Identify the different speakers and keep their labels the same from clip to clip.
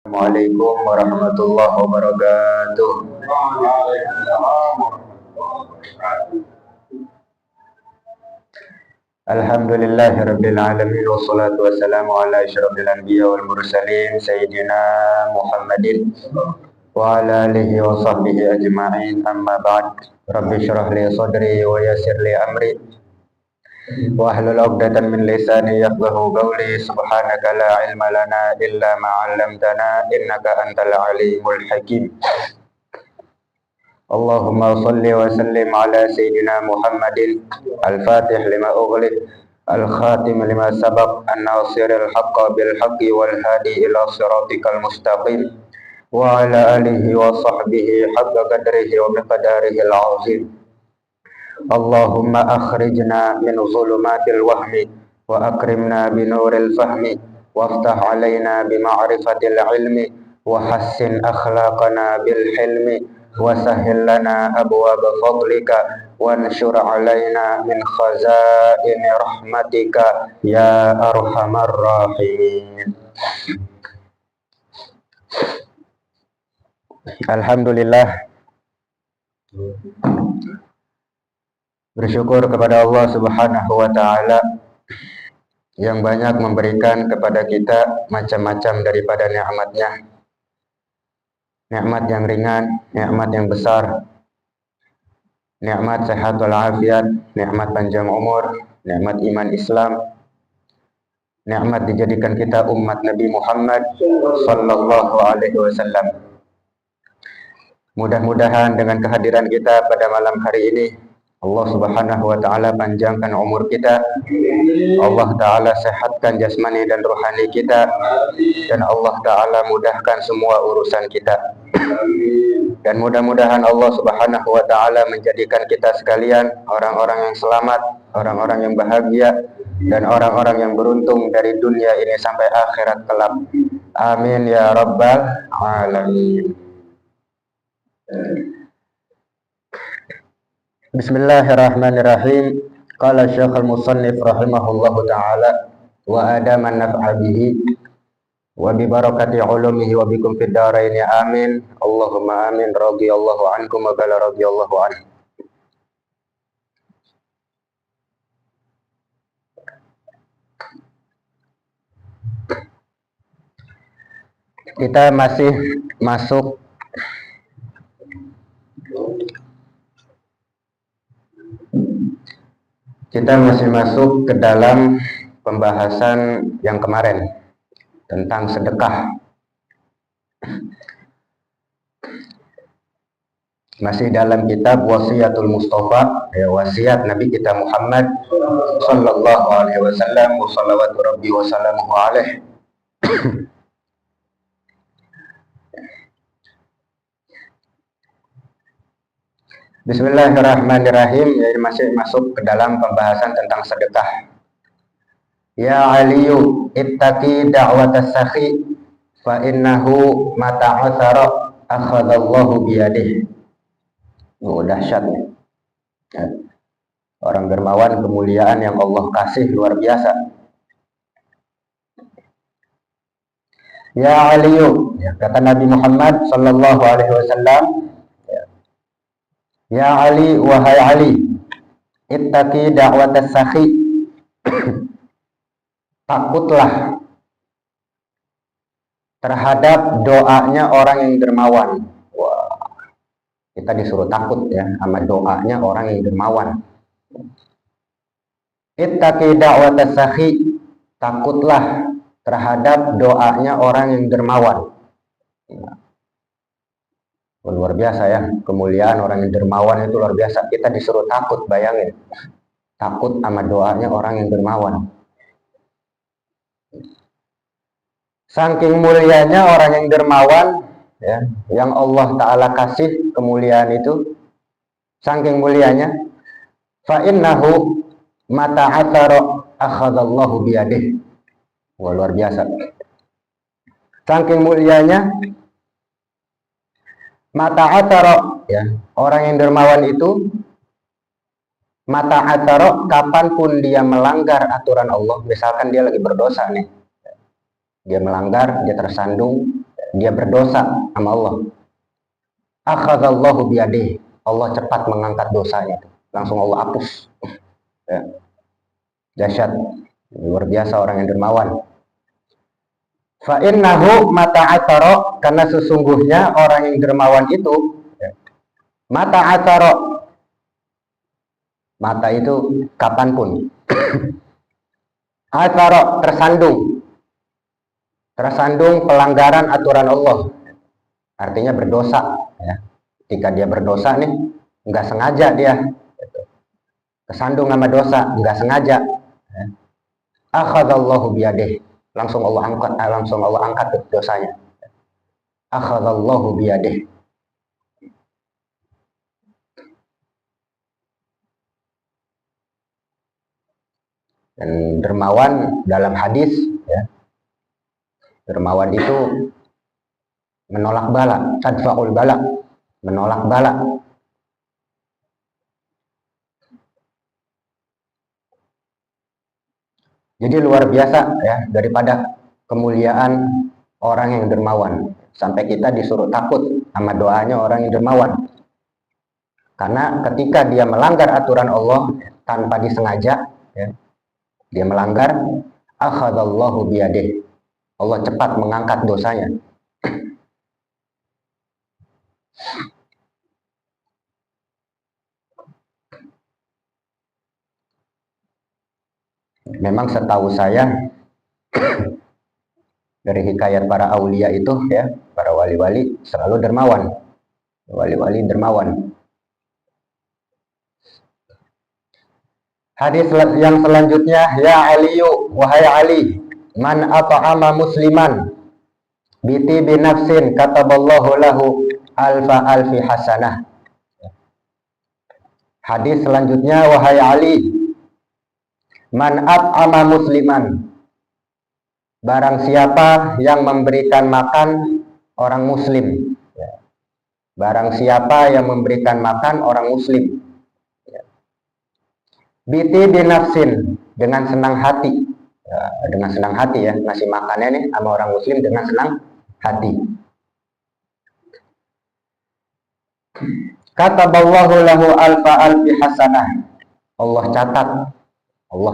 Speaker 1: Assalamualaikum warahmatullahi wabarakatuh. Alhamdulillahirabbil alamin wassalatu wassalamu ala asyrofil anbiya wal mursalin sayyidina Muhammadin wa ala alihi wa sahbihi ajma'in, amma ba'd. Rabbi shrah li sadri wa yassir li amri wahlul 'uqdatam min lisani yafqahu qawli. Subhanaka la ilma lana illa ma 'allamtana innaka antal alimul hakim. Allahumma salli wa sallim ala sayyidina Muhammadin al-fatih lima ughliq al-khatim lima sabaq an-nasiril haqqa bil haqqi wal hadi ila siratikal mustaqim wa ala alihi wa sahbihi haqqa qadrihi wa miqdarihi al-azim. Allahumma akhrijna min zulumatil wahmi wa akrimna binuril fahmi waftah alaina bima'rifatil ilmi wa hassin akhlaqana bil hilmi wa sahhil lana abwaab fadlika wanshur alaina min khazaini rahmatika ya arhamar rahimin. Alhamdulillah, bersyukur kepada Allah Subhanahu wa Ta'ala yang banyak memberikan kepada kita macam-macam daripada nikmat-Nya. Nikmat yang ringan, nikmat yang besar, nikmat sehat walafiat, nikmat panjang umur, nikmat iman Islam, nikmat dijadikan kita umat Nabi Muhammad sallallahu alaihi wasallam. Mudah-mudahan dengan kehadiran kita pada malam hari ini, Allah Subhanahu wa Ta'ala panjangkan umur kita, Allah Ta'ala sehatkan jasmani dan rohani kita, dan Allah Ta'ala mudahkan semua urusan kita. Dan mudah-mudahan Allah Subhanahu wa Ta'ala menjadikan kita sekalian orang-orang yang selamat, orang-orang yang bahagia, dan orang-orang yang beruntung dari dunia ini sampai akhirat kelak. Amin ya rabbal alamin. Bismillahirrahmanirrahim. Qala Syekh al-Musannif rahimahullahu ta'ala wa adaman naf'a bihi wa bi barakati ulumihi wa bikum fid dharain amin. Allahumma amin. Radhiyallahu ankum wa bala radhiyallahu anhu. Kita masih masuk ke dalam pembahasan yang kemarin tentang sedekah. Masih dalam kitab Wasiatul Mustafa, wasiat Nabi kita Muhammad sallallahu alaihi wasallam, wa salawatu rabbi wa salamuhu alaihi. Bismillahirrahmanirrahim. Jadi masih masuk ke dalam pembahasan tentang sedekah. Ya Aliyu ittaqi da'watas sakhi fa innahu mata'athara akhadallahu biyadih. Dahsyat nih. Orang dermawan, kemuliaan yang Allah kasih luar biasa. Ya Aliyu, kata Nabi Muhammad sallallahu alaihi wasallam, ya Ali, wahai Ali, ittaqi da'watas sakhi. Takutlah terhadap doanya orang yang dermawan. Wah, kita disuruh takut ya sama doanya orang yang dermawan. Ittaqi da'watas sakhi. Takutlah terhadap doanya orang yang dermawan. Luar biasa ya, kemuliaan orang yang dermawan itu luar biasa. Kita disuruh takut, bayangin. Takut sama doanya orang yang dermawan. Saking mulianya orang yang dermawan, ya, yang Allah Ta'ala kasih kemuliaan itu, saking mulianya, fa innahu mata'athara akhadallahu biyadih. Wah, luar biasa. Saking mulianya, mata'athara, ya, orang yang dermawan itu mata'athara, kapanpun dia melanggar aturan Allah, misalkan dia lagi berdosa nih, dia melanggar, dia tersandung, dia berdosa sama Allah, akhadallahu biyadih, Allah cepat mengangkat dosanya, langsung Allah hapus. Ya. Dahsyat, luar biasa orang yang dermawan. Fa innahu mata'atsara, karena sesungguhnya orang yang dermawan itu mata'atsara, mata itu kapanpun. Atsara, tersandung pelanggaran aturan Allah, artinya berdosa ya. Ketika dia berdosa nih, nggak sengaja dia kesandung sama dosa, nggak sengaja ya. Akhadallahu biyadih, langsung Allah angkat dosanya. Akhadallahu biyadih. Dan dermawan dalam hadis ya, dermawan itu menolak bala, tadfa'ul bala, menolak bala. Jadi luar biasa ya, daripada kemuliaan orang yang dermawan, sampai kita disuruh takut sama doanya orang yang dermawan. Karena ketika dia melanggar aturan Allah tanpa disengaja ya, dia melanggar, akhadallahu biyadih, Allah cepat mengangkat dosanya. Memang setahu saya dari hikayat para aulia itu ya, para wali-wali selalu dermawan. Wali-wali dermawan. Hadis yang selanjutnya, ya Aliyu, wahai Ali, man ata'ama musliman biti binafsin kataballahu lahu alfa alfi hasanah. Hadis selanjutnya, wahai Ali, man at'ama musliman, barang siapa yang memberikan makan orang muslim, barang siapa yang memberikan makan orang muslim, biti binafsin, dengan senang hati ya, dengan senang hati ya, ngasih makannya nih sama orang muslim dengan senang hati. Kataballahu lahu alfa alfi hasanah, Allah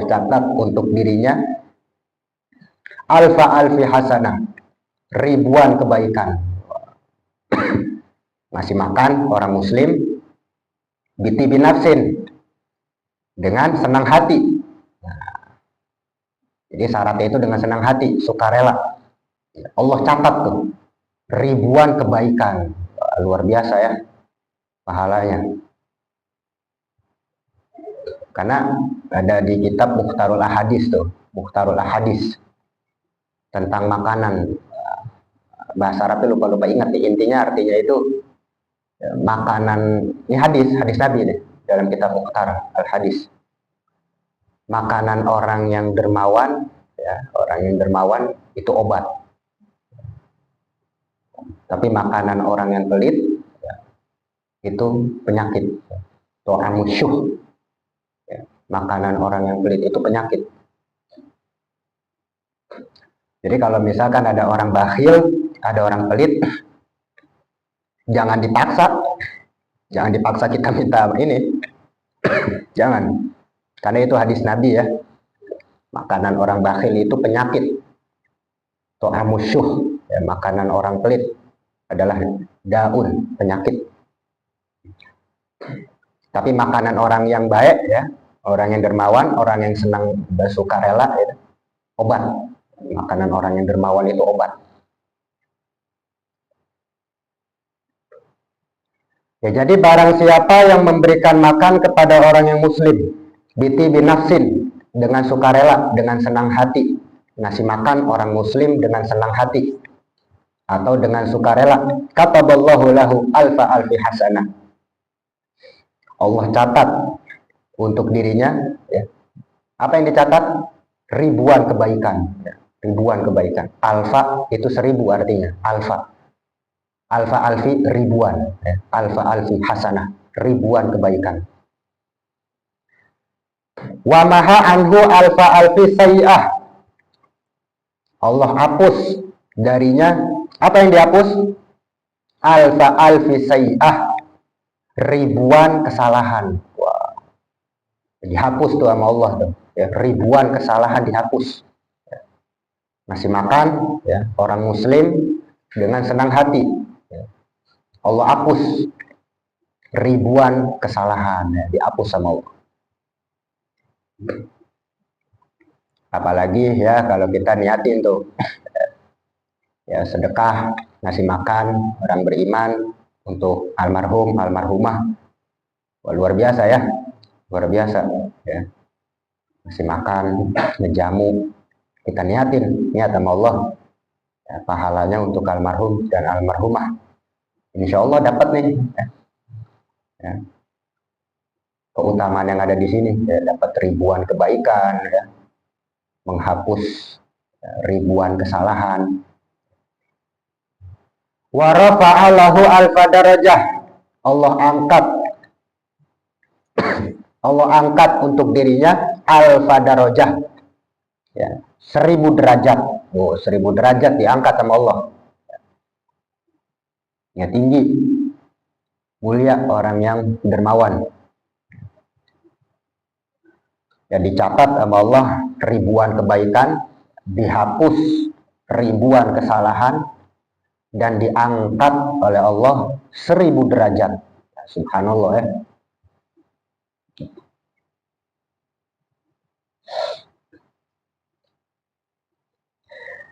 Speaker 1: catat untuk dirinya alfa alfi hasanah, ribuan kebaikan. Ngasih makan orang muslim biti binafsin, dengan senang hati. Nah, jadi syaratnya itu dengan senang hati, sukarela. Allah catat tuh ribuan kebaikan. Luar biasa ya pahalanya. Karena ada di kitab Mukhtarul Ahadis tuh, Mukhtarul Ahadis tentang makanan. Bahasa Arabnya lupa ingat, intinya artinya itu makanan, ini hadis Nabi deh, dalam kitab Mukhtar Al-Hadis. Makanan orang yang dermawan ya, orang yang dermawan itu obat. Tapi makanan orang yang pelit ya, itu penyakit. To'amusyuh ya, makanan orang yang pelit itu penyakit. Jadi kalau misalkan ada orang bakhil, ada orang pelit, jangan dipaksa kita minta ini. Jangan. Karena itu hadis Nabi ya. Makanan orang bakhil itu penyakit. To'amusyuh ya, makanan orang pelit adalah daun, penyakit. Tapi makanan orang yang baik ya, orang yang dermawan, orang yang senang bersukarela ya, obat. Makanan orang yang dermawan itu obat. Ya, jadi barang siapa yang memberikan makan kepada orang yang muslim biti binafsin, dengan sukarela, dengan senang hati, ngasih makan orang muslim dengan senang hati atau dengan sukarela, kataballahu lahu alfa alfi hasanah, Allah catat untuk dirinya ya, apa yang dicatat? Ribuan kebaikan ya, ribuan kebaikan. Alfa itu 1000 artinya, alfa alfi ribuan ya, alfa alfi hasanah, ribuan kebaikan. Wa maha anhu alfa alfi sayyi'ah, Allah hapus darinya Apa yang dihapus? Alfa alfi sayyah, ribuan kesalahan. Wah, dihapus tuh sama Allah tuh. Ya, ribuan kesalahan dihapus. Masih makan, ya, orang Muslim dengan senang hati. Allah hapus ribuan kesalahan, ya, dihapus sama Allah. Apalagi ya kalau kita niatin tuh, ya sedekah, ngasih makan orang beriman untuk almarhum, almarhumah. Wah, luar biasa ya, luar biasa ya. Ngasih makan, ngejamu, kita niatin, niat sama Allah, ya, pahalanya untuk almarhum dan almarhumah. Insya Allah dapat nih. Ya. Keutamaan yang ada di sini, ya, dapat ribuan kebaikan, ya, menghapus, ya, ribuan kesalahan. Wa rafa'alahu alfa darajah, Allah angkat untuk dirinya alfa darajah, ya, 1000 derajat. Oh, 1000 derajat diangkat sama Allah. Ya, tinggi, mulia orang yang dermawan. Ya, dicatat sama Allah ribuan kebaikan, dihapus ribuan kesalahan, dan diangkat oleh Allah 1000 derajat. Ya, subhanallah ya.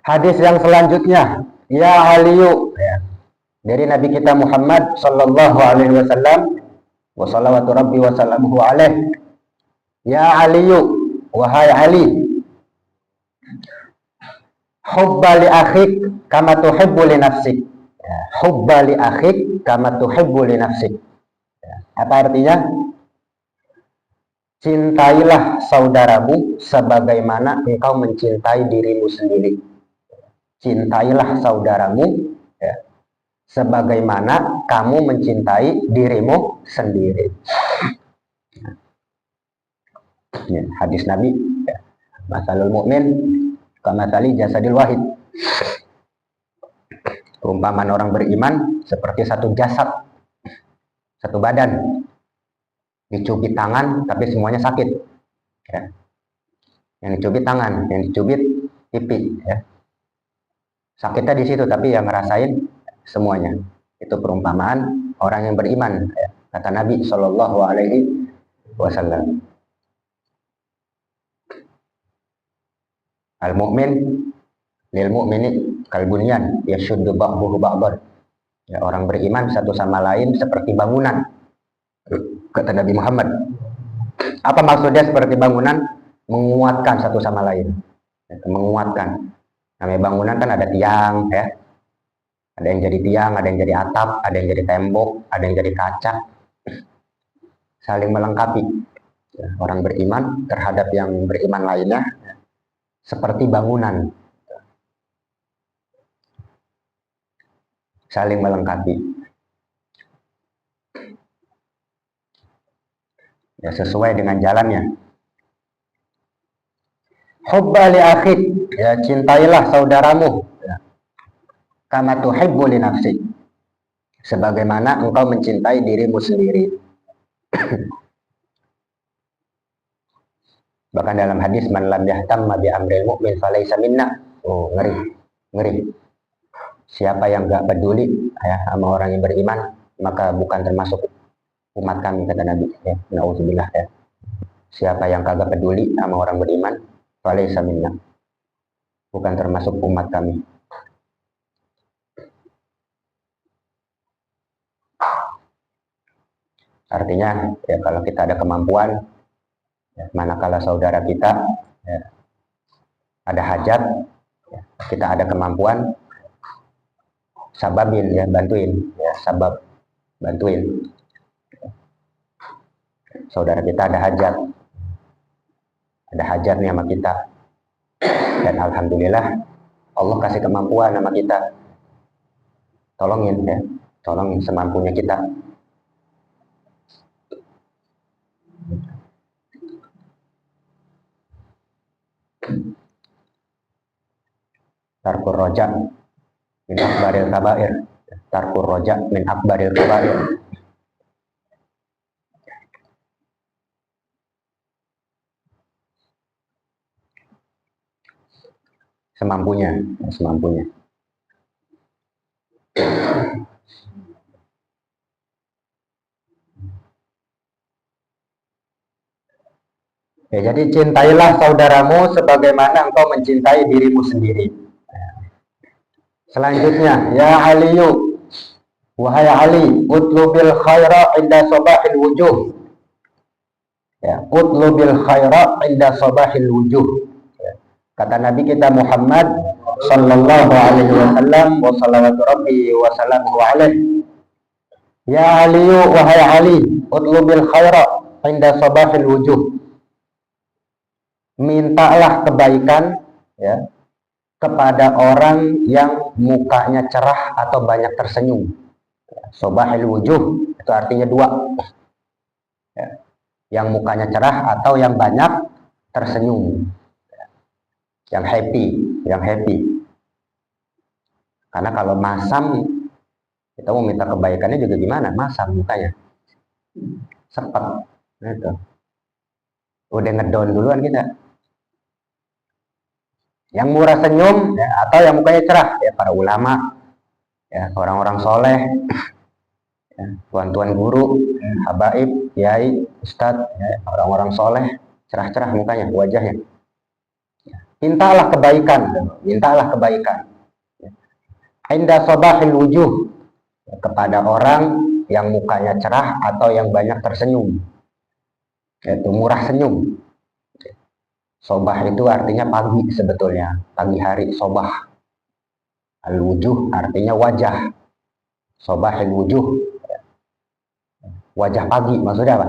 Speaker 1: Hadis yang selanjutnya, ya Aliyu, ya, dari Nabi kita Muhammad sallallahu alaihi wasallam, wa salawatu rabbi wa salamuhu alaihi. Ya Aliyu, wahai Ali, hubba li akhik kama tuhibbu li nafsik. Ya, hubba li akhik kama tuhibbu li nafsik. Ya, apa artinya? Cintailah saudaramu sebagaimana engkau mencintai dirimu sendiri. Cintailah saudaramu, ya, sebagaimana kamu mencintai dirimu sendiri. Ya, hadis Nabi, ya, masalul mu'min kamathali jasadil wahid. Perumpamaan orang beriman seperti satu jasad, satu badan. Dicubit tangan tapi semuanya sakit. Ya. Yang dicubit tangan, yang dicubit pipi. Ya. Sakitnya di situ tapi yang ngerasain semuanya. Itu perumpamaan orang yang beriman. Ya. Kata Nabi Shallallahu Alaihi Wasallam. Al mu'min lil mu'mini kal bunyan yashuddu ba'dahu ba'dan. Ya, orang beriman satu sama lain seperti bangunan. Kata Nabi Muhammad. Apa maksudnya seperti bangunan? Menguatkan satu sama lain. Ya, menguatkan. Namanya bangunan kan ada tiang, ya. Ada yang jadi tiang, ada yang jadi atap, ada yang jadi tembok, ada yang jadi kaca. Saling melengkapi. Ya, orang beriman terhadap yang beriman lainnya, ya, seperti bangunan. Saling melengkapi. Ya, sesuai dengan jalannya. Hubba li akhik, ya, cintailah saudaramu, ya, kama tuhibbu li nafsik, sebagaimana engkau mencintai dirimu sendiri. Bahkan dalam hadis, man lam yahtamma bi amril mu'min falaysa minna. Oh, ngeri, ngeri. Siapa yang gak peduli, ya, sama orang yang beriman, maka bukan termasuk umat kami, kata Nabi. Ya, na'udzubillah, ya. Siapa yang kagak peduli sama orang beriman, falaysa minna, bukan termasuk umat kami. Artinya, ya, kalau kita ada kemampuan, ya, manakala saudara kita, ya, ada hajat, ya, kita ada kemampuan, sababin, ya, bantuin, ya, sabab, bantuin. Saudara kita ada hajat nih sama kita, dan alhamdulillah Allah kasih kemampuan sama kita. Tolongin, ya, tolongin semampunya kita. Tarkur rojak, min akbaril kabair. Tarkur roja min akbaril kabair. Semampunya. Ya, jadi cintailah saudaramu sebagaimana engkau mencintai dirimu sendiri. Selanjutnya, ya Aliyu, wahai Ali, utlubil khaira inda sabahil wujuh. Ya, utlubil khaira inda sabahil wujuh. Ya. Kata Nabi kita Muhammad sallallahu alaihi wasallam wa salawatu rabbi wa salamuhu alaihi. Ya Aliyu, wahai Ali, utlubil khaira inda sabahil wujuh. Mintalah kebaikan, ya, kepada orang yang mukanya cerah atau banyak tersenyum. Sobahil wujuh itu artinya dua, ya, yang mukanya cerah atau yang banyak tersenyum, yang happy. Karena kalau masam, kita mau minta kebaikannya juga gimana? Masam mukanya, sepet, gitu. Udah ngedown duluan kita. Yang murah senyum, ya, atau yang mukanya cerah, ya para ulama, ya orang-orang soleh, ya, tuan-tuan guru, ya, habaib, kiai, ustadz, ya, orang-orang soleh, cerah-cerah mukanya, wajahnya. Ya, mintalah kebaikan. Ya. Inda sabahil wujuh, ya, kepada orang yang mukanya cerah atau yang banyak tersenyum, yaitu murah senyum. Sobah itu artinya pagi sebetulnya, pagi hari sobah. Al-wujuh artinya wajah. Sobahil wujuh, wajah pagi maksudnya apa?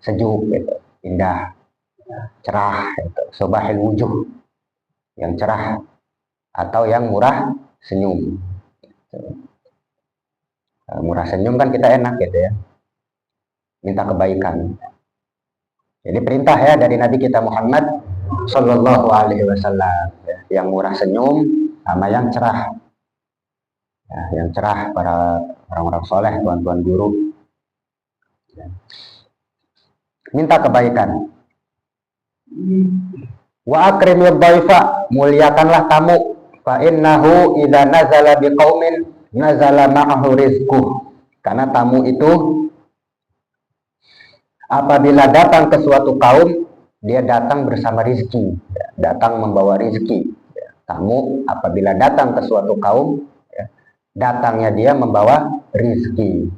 Speaker 1: Sejuk, gitu, indah, cerah, gitu. Sobahil wujuh, yang cerah atau yang murah senyum. Murah senyum kan kita enak gitu ya, minta kebaikan. Jadi perintah ya dari Nabi kita Muhammad Sallallahu Alaihi Wasallam, yang murah senyum sama yang cerah, ya, yang cerah para orang-orang soleh, tuan-tuan guru. Minta kebaikan. Wa akrimid dhaifa, muliakanlah tamu. Fa innahu idza nazala biqaumin nazala ma'ahu rizquh. Karena tamu itu apabila datang ke suatu kaum, dia datang bersama rizki, datang membawa rizki. Tamu apabila datang ke suatu kaum, datangnya dia membawa rizki.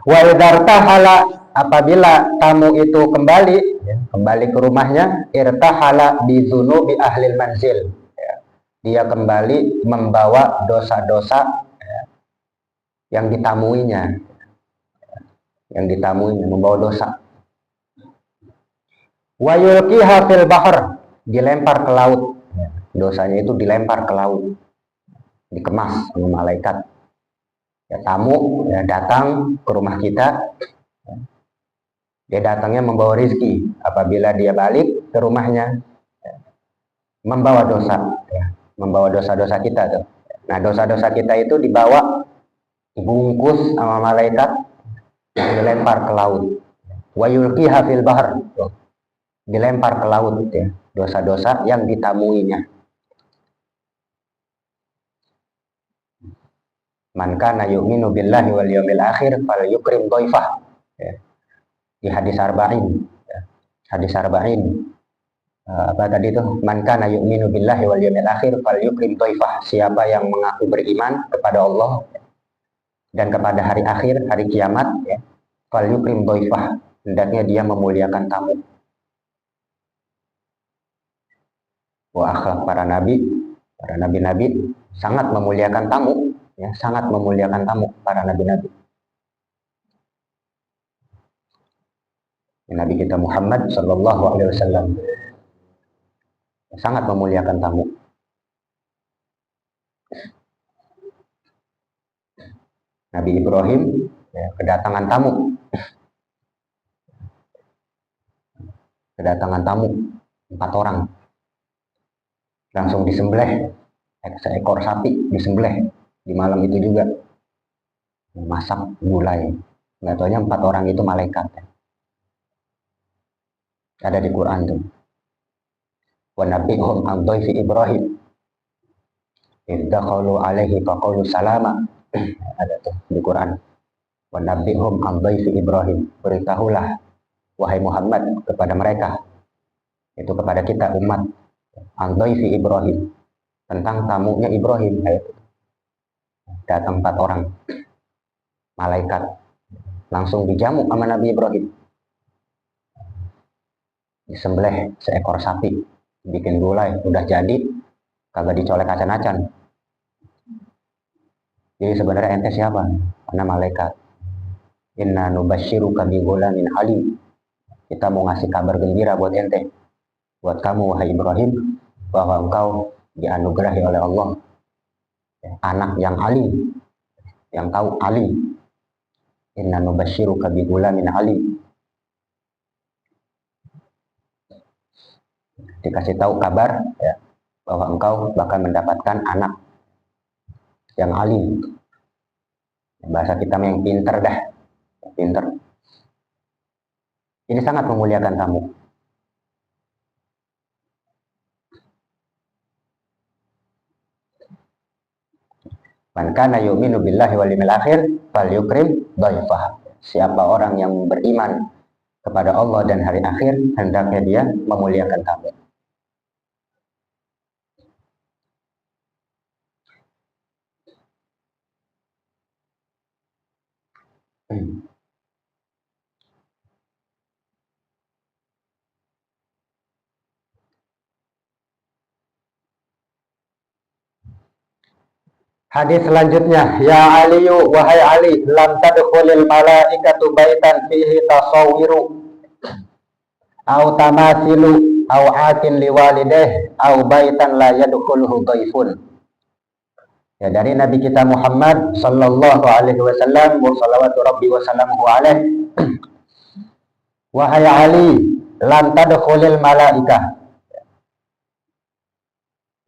Speaker 1: Wa idartahala, apabila tamu itu kembali ke rumahnya, irtahala bizunubi ahlil manzil. Dia kembali membawa dosa-dosa yang ditamuinya, membawa dosa. Wa yulqiha fil bahr, dilempar ke laut. Dosanya itu dilempar ke laut, dikemas sama malaikat. Ya, tamu ya, datang ke rumah kita, dia datangnya membawa rezeki. Apabila dia balik ke rumahnya, membawa dosa, ya, membawa dosa-dosa kita tuh. Nah, dosa-dosa kita itu dibawa, dibungkus sama malaikat, dilempar ke laut. Wa yulqiha fil bahr, dilempar ke laut, ya, dosa-dosa yang ditamuinya. Man kana yu'minu billahi wal yawmil akhir falyukrim dhaifah. Ya. Di hadis arba'in, ya. Hadis arba'in, apa tadi itu? Man kana yu'minu billahi wal yawmil akhir falyukrim dhaifah. Siapa yang mengaku beriman kepada Allah dan kepada hari akhir, hari kiamat, ya, falyukrim dhaifah, hendaknya dia memuliakan tamu. Wah, akhlak para nabi sangat memuliakan tamu, ya, sangat memuliakan tamu para nabi-nabi. Nabi kita Muhammad Sallallahu Alaihi Wasallam sangat memuliakan tamu. Nabi Ibrahim, ya, kedatangan tamu 4 orang. langsung disembelih, seekor sapi disembelih di malam itu juga, masak gulai. Nggak taunya 4 orang itu malaikat. Ada di Quran tuh. Wa nabi'hum an dhaifi Ibrahim idza qalu alaihi faqulu salama. Ada tuh di Quran. Wa nabi'hum an dhaifi Ibrahim, beritahulah wahai Muhammad kepada mereka, itu kepada kita umat, an dhaifi Ibrahim, tentang tamunya Ibrahim. Datang 4 orang malaikat, langsung dijamu sama Nabi Ibrahim, disembelih seekor sapi, bikin gulai, udah jadi, kagak dicolek acan-acan. Jadi sebenarnya ente siapa? Karena malaikat. Inna nubasyiruka bi ghulamin halim, kita mau ngasih kabar gembira buat ente, buat kamu wahai Ibrahim, bahwa engkau dianugerahi oleh Allah anak yang alim, yang tahu alim. Inna nubasyiruka bi ghulamin halim, dikasih tahu kabar ya, bahwa engkau bakal mendapatkan anak yang alim. Bahasa kita yang pinter dah, pinter. Ini sangat memuliakan tamu. Man kana yu'minu billahi wal yawmil akhir falyukrim dhaifah. Siapa orang yang beriman kepada Allah dan hari akhir, hendaknya dia memuliakan tamu. Hadis selanjutnya, ya Aliyu, wahai Ali, lam tadkhulil malaikatu baitan fihi tasawwiru au tamasilu au atin liwalideh au baitan la yadkhuluhu dhaifun. Ya, dari Nabi kita Muhammad sallallahu alaihi wasallam, wa salawatu rabbi wa salamuhu alaihi. Wahai Ali, lam tadkhulil malaikah,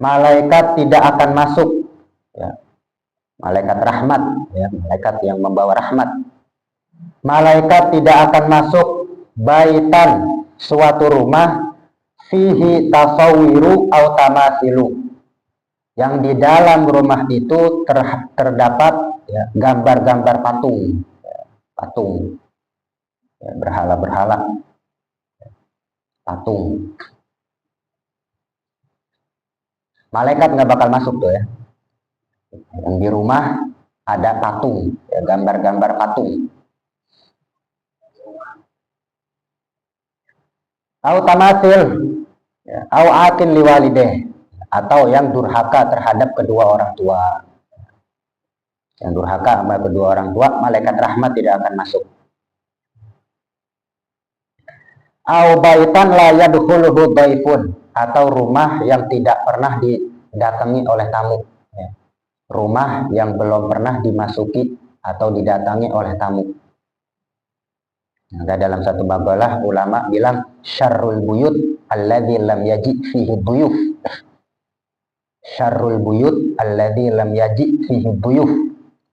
Speaker 1: malaikat tidak akan masuk, ya, malaikat rahmat, ya, malaikat yang membawa rahmat. Malaikat tidak akan masuk baitan, suatu rumah, fihi tasawwiru au tamasilu, yang di dalam rumah itu terdapat ya, gambar-gambar patung, ya, patung, ya, berhala-berhala, patung. Malaikat nggak bakal masuk tuh ya. Yang di rumah ada patung, ya, gambar-gambar patung. Au tamasil, ya, au atin liwalideh, atau yang durhaka terhadap kedua orang tua. Yang durhaka sama kedua orang tua, malaikat rahmat tidak akan masuk. Au baitan la yadkhuluhu dhaifun, atau rumah yang tidak pernah didatangi oleh tamu. Ya. Rumah yang belum pernah dimasuki atau didatangi oleh tamu. Ada dalam satu makalah ulama bilang syarrul buyut alladzi lam yaji fihi duyuf. Syarrul buyut alladzi lam yaji fihi duyuf.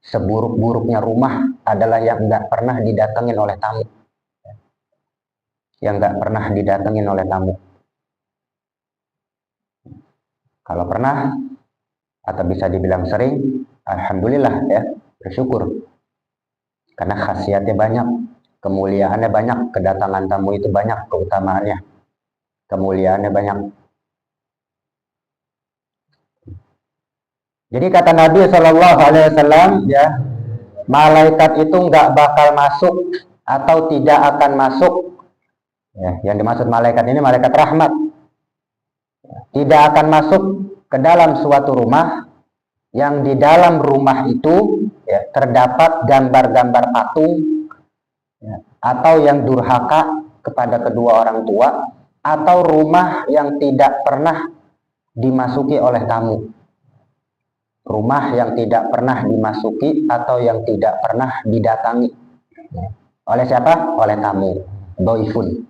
Speaker 1: Seburuk-buruknya rumah adalah yang enggak pernah didatengin oleh tamu. Yang enggak pernah didatengin oleh tamu. Kalau pernah atau bisa dibilang sering, alhamdulillah ya, bersyukur. Karena khasiatnya banyak, kemuliaannya banyak, kedatangan tamu itu banyak keutamaannya, kemuliaannya banyak. Jadi kata Nabi Shallallahu Alaihi Wasallam, ya, malaikat itu nggak bakal masuk atau tidak akan masuk. Ya, yang dimaksud malaikat ini malaikat rahmat, tidak akan masuk ke dalam suatu rumah yang di dalam rumah itu ya, terdapat gambar-gambar patung, ya, atau yang durhaka kepada kedua orang tua, atau rumah yang tidak pernah dimasuki oleh tamu. Rumah yang tidak pernah dimasuki atau yang tidak pernah didatangi oleh siapa? Oleh tamu. Dhaifun.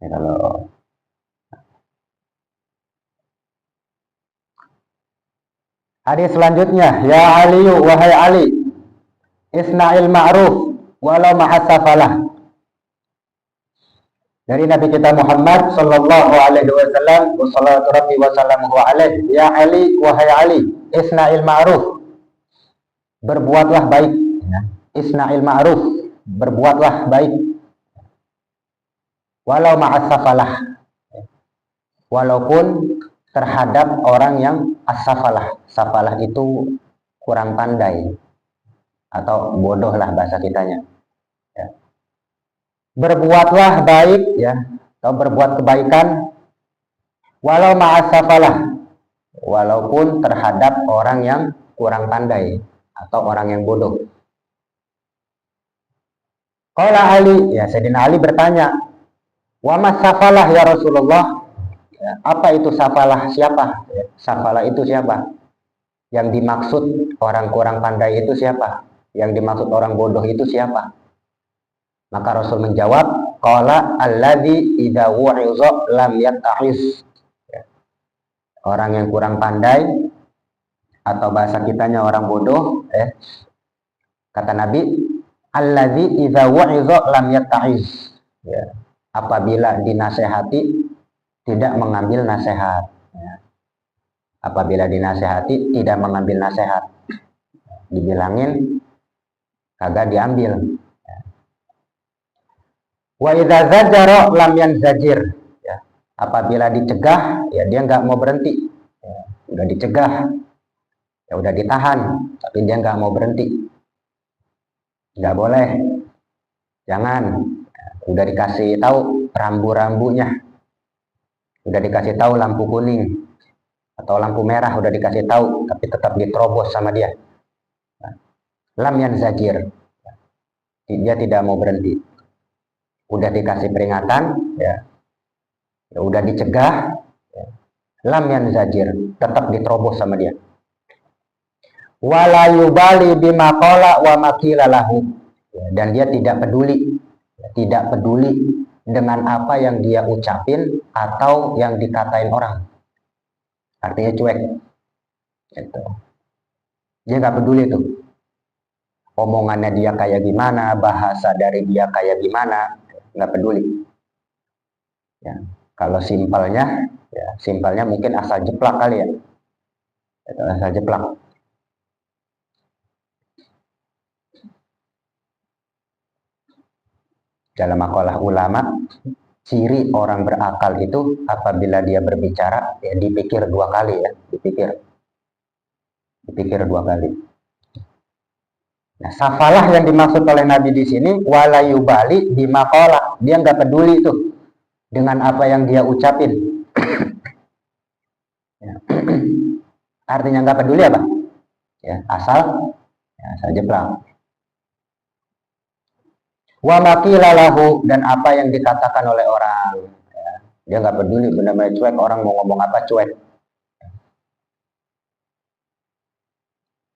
Speaker 1: Ya, kalau hadis selanjutnya, ya Ali, wahai Ali, isna'il ma'ruf walau ma'asafalah. Dari Nabi kita Muhammad sallallahu alaihi wasallam, wassalatu rabbi wasallamuhu alaihi, ya Ali, wahai Ali, isna'il ma'ruf, berbuatlah baik. Isna'il ma'ruf, berbuatlah baik. Walau ma'asafalah, walaupun terhadap orang yang as-safalah. Safalah itu kurang pandai atau bodoh lah bahasa kitanya. Ya. Berbuatlah baik, ya, atau berbuat kebaikan walau ma'asafalah, walaupun terhadap orang yang kurang pandai atau orang yang bodoh. Qala Ali, ya, Sayyidina Ali bertanya, wa mas safalah ya Rasulullah? Ya, apa itu safalah? Siapa? Ya, safalah itu siapa? Yang dimaksud orang kurang pandai itu siapa? Yang dimaksud orang bodoh itu siapa? Maka Rasul menjawab, qala alladzi idza wu'iza lam yata'iz. Ya. Orang yang kurang pandai atau bahasa kitanya orang bodoh, kata Nabi, alladzi idza wu'iza lam yata'iz. Ya. Apabila dinasehati tidak mengambil nasihat. Ya. Apabila dinasehati tidak mengambil nasihat, dibilangin kagak diambil. Ya. Wa idza zajara lam yanzajir. Ya. Apabila dicegah, ya dia nggak mau berhenti. Ya. Udah dicegah, ya udah ditahan, tapi dia nggak mau berhenti. Nggak boleh, jangan. Ya. Udah dikasih tahu rambu-rambunya. Udah dikasih tahu lampu kuning atau lampu merah, udah dikasih tahu, tapi tetap diterobos sama dia. Lam yanzajir, dia tidak mau berhenti. Udah dikasih peringatan, ya, udah dicegah, ya. Lam yanzajir, tetap diterobos sama dia. Wala yubali bima qala wa makila lahu, dan dia tidak peduli dengan apa yang dia ucapin atau yang dikatain orang. Artinya cuek. Gitu. Dia nggak peduli tuh. Omongannya dia kayak gimana, bahasa dari dia kayak gimana, nggak peduli. Ya. Kalau simpelnya mungkin asal jeplak kali ya. Itu asal jeplak. Dalam makalah ulama, ciri orang berakal itu apabila dia berbicara, ya dipikir dua kali, ya, dipikir dua kali. Nah, safalah yang dimaksud oleh Nabi di sini, walayubali bimaqala, dia nggak peduli itu dengan apa yang dia ucapin. Ya. Artinya nggak peduli apa? Ya, asal jeplak. Wa makila lahu, dan apa yang dikatakan oleh orang, ya, dia nggak peduli, benar-benar cuek, orang mau ngomong apa cuek.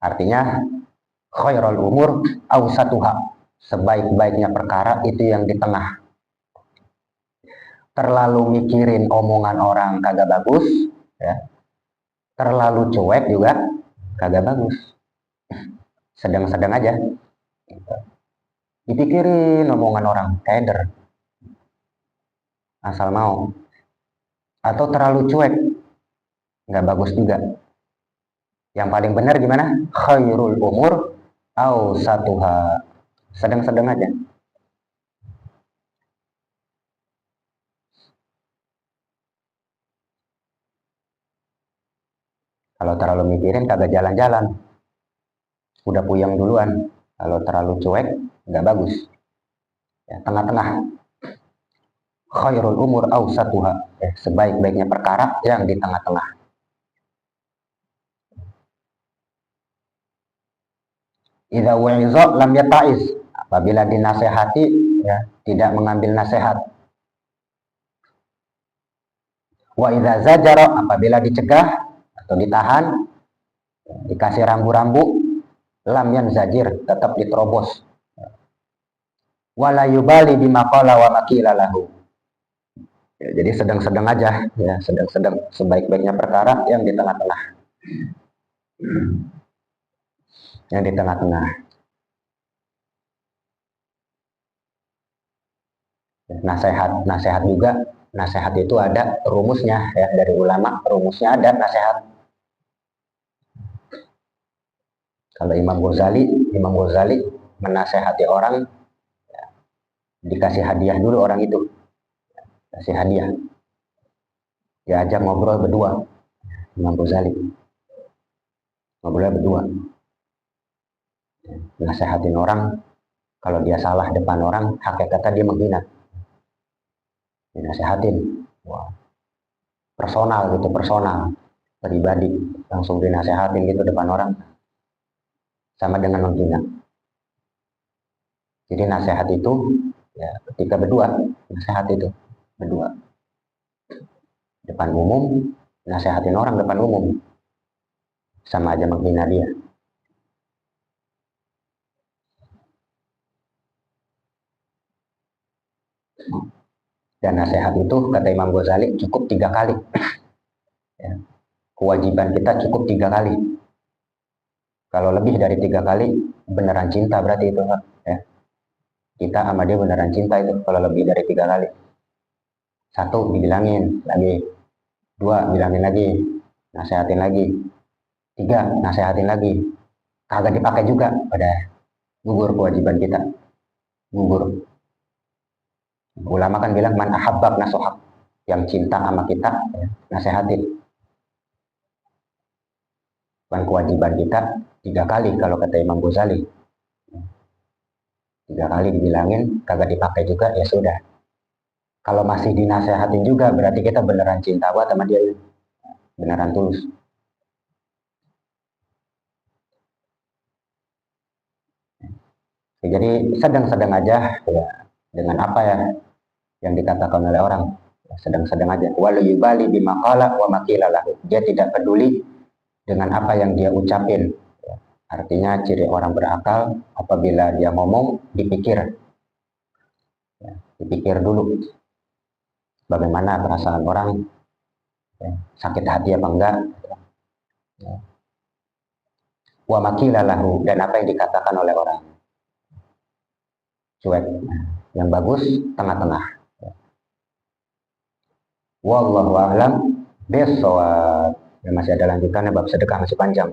Speaker 1: Artinya khairul umur awsatuha, sebaik-baiknya perkara itu yang di tengah. Terlalu mikirin omongan orang kagak bagus, ya. Terlalu cuek juga kagak bagus. Sedang-sedang aja. Dipikirin omongan orang, keder, asal mau. Atau terlalu cuek, nggak bagus juga. Yang paling benar gimana? Khairul umur awsatuha, sedang-sedang aja. Kalau terlalu mikirin kagak jalan-jalan, udah puyeng duluan. Kalau terlalu cuek nggak bagus. Ya, tengah-tengah. Khairul umur awsatuha, ya, sebaik-baiknya perkara yang di tengah-tengah. Idza wa'iza lam yata'iz, apabila dinasehati, ya, tidak mengambil nasihat. Wa idza zajara, apabila dicegah atau ditahan, dikasih rambu-rambu, lam yanzajir, tetap diterobos. Wala yubali bima qala wa makila lahu, Ya, jadi sedang-sedang aja, ya sedang-sedang, sebaik-baiknya perkara yang di tengah-tengah, yang di tengah-tengah. Nasihat juga, nasihat itu ada rumusnya ya, dari ulama rumusnya ada nasihat. Kalau Imam Ghazali menasehati orang, ya, dikasih hadiah dulu orang itu, kasih hadiah, diajak ngobrol berdua. Imam Ghazali ngobrol berdua, nasehatin orang. Kalau dia salah depan orang, hakikatnya dia menghina, dinasehatin. Wah, personal gitu, personal, pribadi, langsung dinasehatin gitu depan orang, sama dengan menghina. Jadi nasihat itu ya ketika berdua, nasihat itu berdua depan umum, nasehatin orang depan umum sama aja menghina dia. Dan nasihat itu kata Imam Ghazali cukup 3 kali. Ya. Kewajiban kita cukup 3 kali. Kalau lebih dari 3 kali beneran cinta berarti itu, ya. Kita sama dia beneran cinta itu kalau lebih dari 3 kali. 1 dibilangin lagi, 2 bilangin lagi, nasehatin lagi, 3 nasehatin lagi, kagak dipakai juga, pada gugur kewajiban kita, gugur. Ulama kan bilang man ahabbak nasuhak, yang cinta sama kita ya, nasehatin. Bukan kewajiban kita 3 kali kalau kata Imam Ghazali. 3 kali dibilangin kagak dipakai juga, ya sudah. Kalau masih dinasehatin juga berarti kita beneran cinta buat sama dia, beneran tulus. Ya, jadi sedang-sedang aja ya dengan apa ya yang dikatakan oleh orang, ya, sedang-sedang aja. Walau yubali bimaqala wa maqilalahu, dia tidak peduli dengan apa yang dia ucapin. Ya, artinya ciri orang berakal apabila dia ngomong dipikir, ya, dipikir dulu bagaimana perasaan orang, ya, sakit hati apa enggak, ya. Wa maqilalahu, dan apa yang dikatakan oleh orang, cuek. Yang bagus tengah-tengah. Wallahu a'lam bishawab. Ya, masih ada lanjutannya, bab sedekah masih panjang.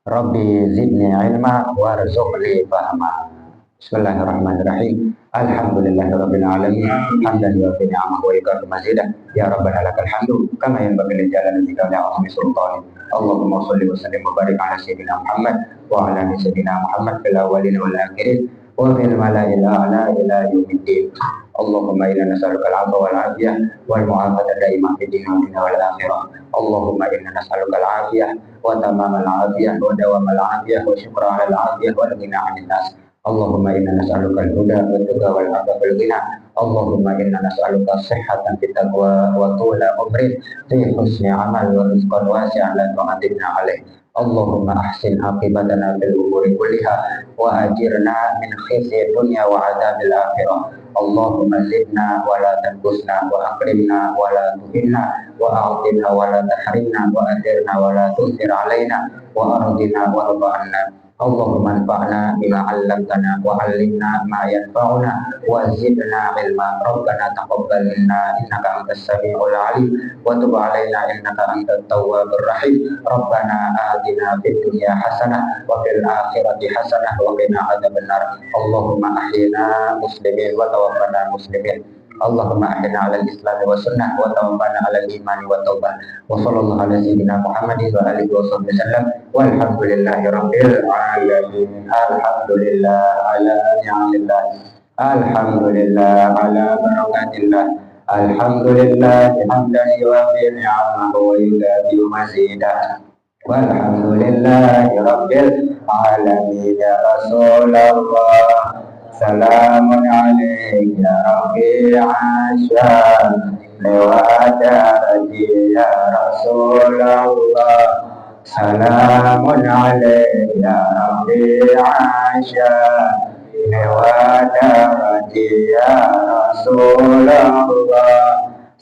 Speaker 1: Rabbi zidni ilma warzuqni fahma. Bismillahirrahmanirrahim. Alhamdulillahirabbil alamin. Hamdan yuwafi ni'amahu wa yukafi mazidah. Ya rabbana lakal hamdu kama yanbaghi li jalali wajhika wa li'azami sultanik. Allahumma shalli wa sallim wa barik ala sayyidina Muhammad wa ala ali sayyidina Muhammad fil awwalin wal akhirin wa fil mala'il a'la ila yaumiddin. Allahumma inna nas'aluka al-'afwa wal 'afiyah wal mu'afata daimah fid dunya wal akhirah. Allahumma inna nas'aluka al-'afiyah wa tamam al-'afiyah wa dawam al-'afiyah wa syukra 'ala al-'afiyah wa ghina 'anil nas. Allahumma inna nas'aluka al-huda wa tuqa wal 'afafa wal ghina. Allahumma inna nas'aluka sihhatan fit taqwa wa tula umrin fi husni 'amal wa rizqan wasi'an la tu'adibna 'alaih. Allahumma ahsin aqibatana fil umuri kulliha wa ajirna min khizyi dunya wa 'adzabil akhirah. Allahumma zidna wa la tanqusna wa akrimna wa la tuhinna wa a'tina wa la tahrimna wa adirna wa la tusir alaina wa ardina wa arda anna. Allahumma anfa'na bima 'allamtana wa 'allimna ma yanfa'una wa zidna ilma. Rabbana taqabbal minna innaka antas samiul 'alim wa tub 'alaina innaka antat tawwabur rahim. Rabbana atina fid dunya hasanah wa fil akhirati hasanah wa qina adzabannar. Allahumma ahyina muslimin wa tawaffana muslimin. Allahumma ahyina 'alal islam wa sunnah wa tawaffana 'alal iman wa taubah. Wa sallallahu ala sayyidina Muhammadin wa alihi wa sahbihi wasallam. Walhamdulillahi rabbil alamin. Alhamdulillah ala ni'amillah. Alhamdulillah ala barakatillah. Alhamdulillah hamdan yuwafi ni'amahu wa yukafi mazidah. Walhamdulillahi rabbil alamin. Ya Rasulullah, salamun alaik ya Rabbi Asyam lewadati ya Rasulullah. Salamun alaik ya Rabbi Asyam lewadati ya Rasulullah.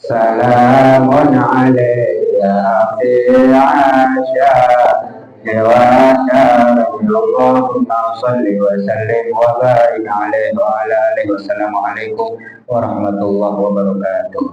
Speaker 1: Salamun alayya fi asya wa Allahumma salli wa sallim wa barik alaihi wa ala alihi. Wassalamualaikum warahmatullahi wabarakatuh.